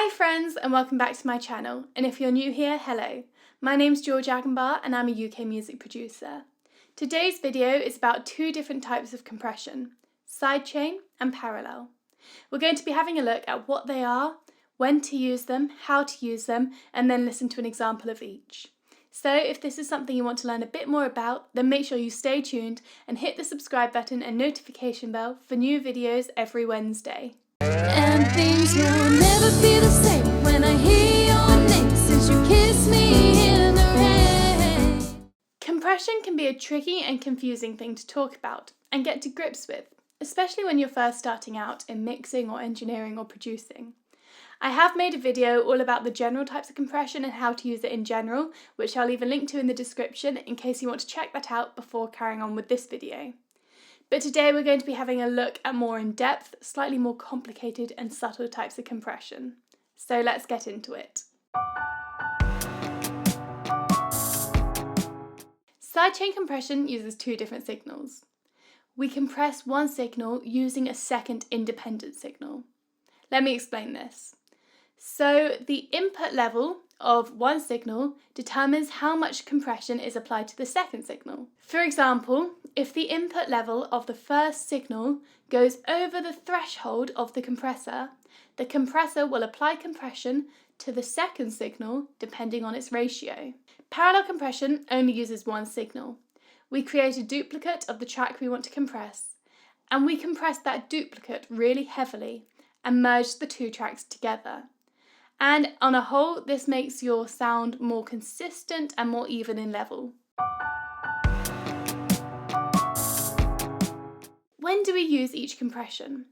Hi friends and welcome back to my channel, and if you're new here, hello. My name's George Agenbar and I'm a UK music producer. Today's video is about two different types of compression, sidechain and parallel. We're going to be having a look at what they are, when to use them, how to use them, and then listen to an example of each. So if this is something you want to learn a bit more about, then make sure you stay tuned and hit the subscribe button and notification bell for new videos every Wednesday. And things will never be the same when I hear your name since you kissed me in the rain. Compression can be a tricky and confusing thing to talk about and get to grips with, especially when you're first starting out in mixing or engineering or producing. I have made a video all about the general types of compression and how to use it in general, which I'll leave a link to in the description in case you want to check that out before carrying on with this video. But today we're going to be having a look at more in-depth, slightly more complicated and subtle types of compression. So let's get into it. Sidechain compression uses two different signals. We compress one signal using a second independent signal. Let me explain this. So the input level of one signal determines how much compression is applied to the second signal. For example, if the input level of the first signal goes over the threshold of the compressor will apply compression to the second signal depending on its ratio. Parallel compression only uses one signal. We create a duplicate of the track we want to compress, and we compress that duplicate really heavily and merge the two tracks together. And on a whole, this makes your sound more consistent and more even in level. When do we use each compression?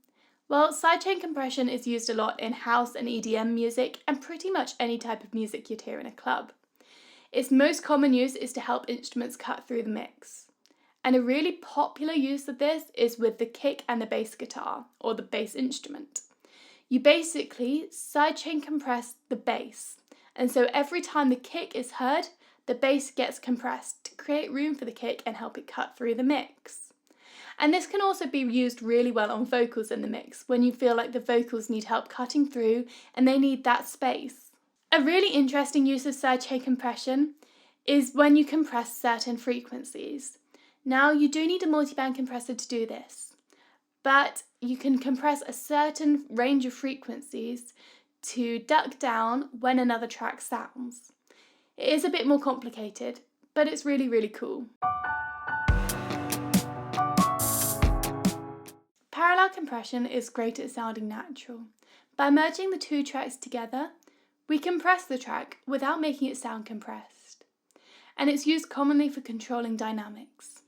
Well, sidechain compression is used a lot in house and EDM music and pretty much any type of music you'd hear in a club. Its most common use is to help instruments cut through the mix. And a really popular use of this is with the kick and the bass guitar, or the bass instrument. You basically sidechain compress the bass, and so every time the kick is heard, the bass gets compressed to create room for the kick and help it cut through the mix. And this can also be used really well on vocals in the mix, when you feel like the vocals need help cutting through and they need that space. A really interesting use of sidechain compression is when you compress certain frequencies. Now, you do need a multiband compressor to do this, but you can compress a certain range of frequencies to duck down when another track sounds. It is a bit more complicated, but it's really, really cool. Parallel compression is great at sounding natural. By merging the two tracks together, we compress the track without making it sound compressed. And it's used commonly for controlling dynamics.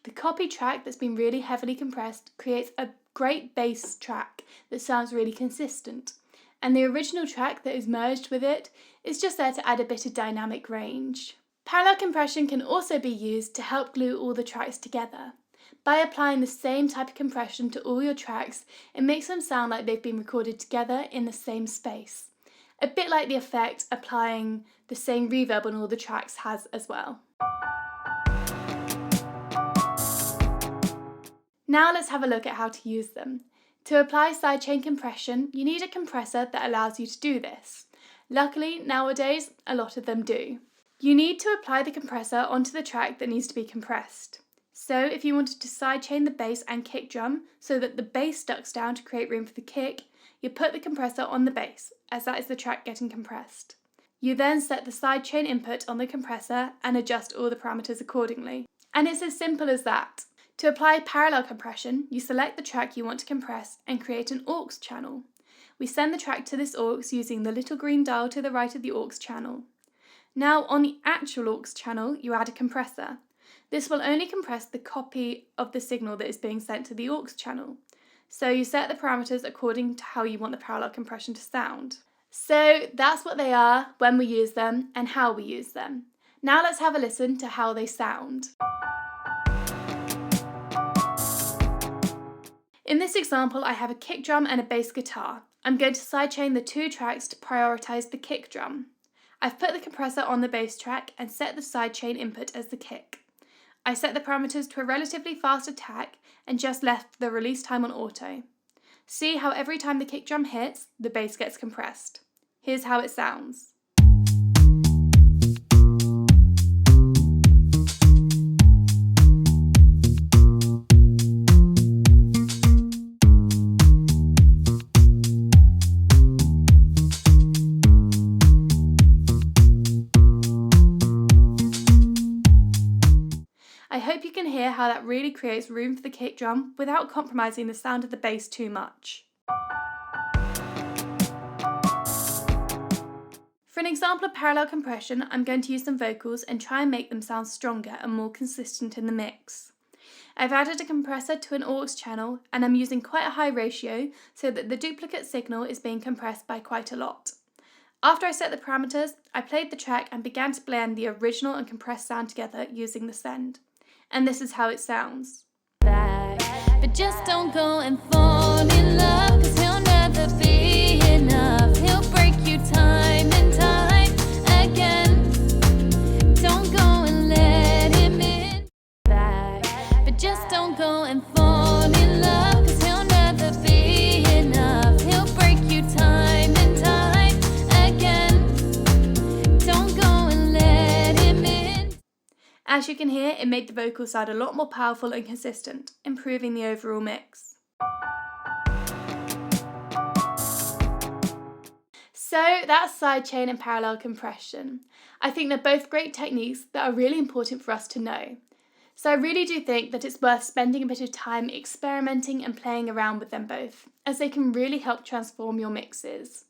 The copy track that's been really heavily compressed creates a great bass track that sounds really consistent, and the original track that is merged with it is just there to add a bit of dynamic range. Parallel compression can also be used to help glue all the tracks together. By applying the same type of compression to all your tracks, it makes them sound like they've been recorded together in the same space. A bit like the effect applying the same reverb on all the tracks has as well. Now let's have a look at how to use them. To apply sidechain compression, you need a compressor that allows you to do this. Luckily, nowadays, a lot of them do. You need to apply the compressor onto the track that needs to be compressed. So if you wanted to sidechain the bass and kick drum so that the bass ducks down to create room for the kick, you put the compressor on the bass, as that is the track getting compressed. You then set the sidechain input on the compressor and adjust all the parameters accordingly. And it's as simple as that. To apply parallel compression, you select the track you want to compress and create an aux channel. We send the track to this aux using the little green dial to the right of the aux channel. Now on the actual aux channel, you add a compressor. This will only compress the copy of the signal that is being sent to the aux channel. So you set the parameters according to how you want the parallel compression to sound. So that's what they are, when we use them, and how we use them. Now let's have a listen to how they sound. In this example, I have a kick drum and a bass guitar. I'm going to sidechain the two tracks to prioritise the kick drum. I've put the compressor on the bass track and set the sidechain input as the kick. I set the parameters to a relatively fast attack and just left the release time on auto. See how every time the kick drum hits, the bass gets compressed. Here's how it sounds. I hope you can hear how that really creates room for the kick drum without compromising the sound of the bass too much. For an example of parallel compression, I'm going to use some vocals and try and make them sound stronger and more consistent in the mix. I've added a compressor to an aux channel and I'm using quite a high ratio so that the duplicate signal is being compressed by quite a lot. After I set the parameters, I played the track and began to blend the original and compressed sound together using the send. And this is how it sounds. But just don't go and fall in love, 'cause he'll never be enough. He'll break you time and time again. Don't go and let him in. But just don't go and fall in love, 'cause he'll never be enough. He'll break you time and time again. Don't go and let him in. As you can hear, it made the vocals sound a lot more powerful and consistent, improving the overall mix. So that's sidechain and parallel compression. I think they're both great techniques that are really important for us to know. So I really do think that it's worth spending a bit of time experimenting and playing around with them both, as they can really help transform your mixes.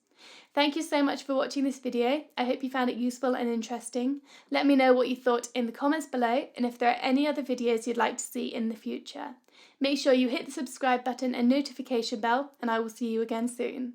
Thank you so much for watching this video. I hope you found it useful and interesting. Let me know what you thought in the comments below and if there are any other videos you'd like to see in the future. Make sure you hit the subscribe button and notification bell, and I will see you again soon.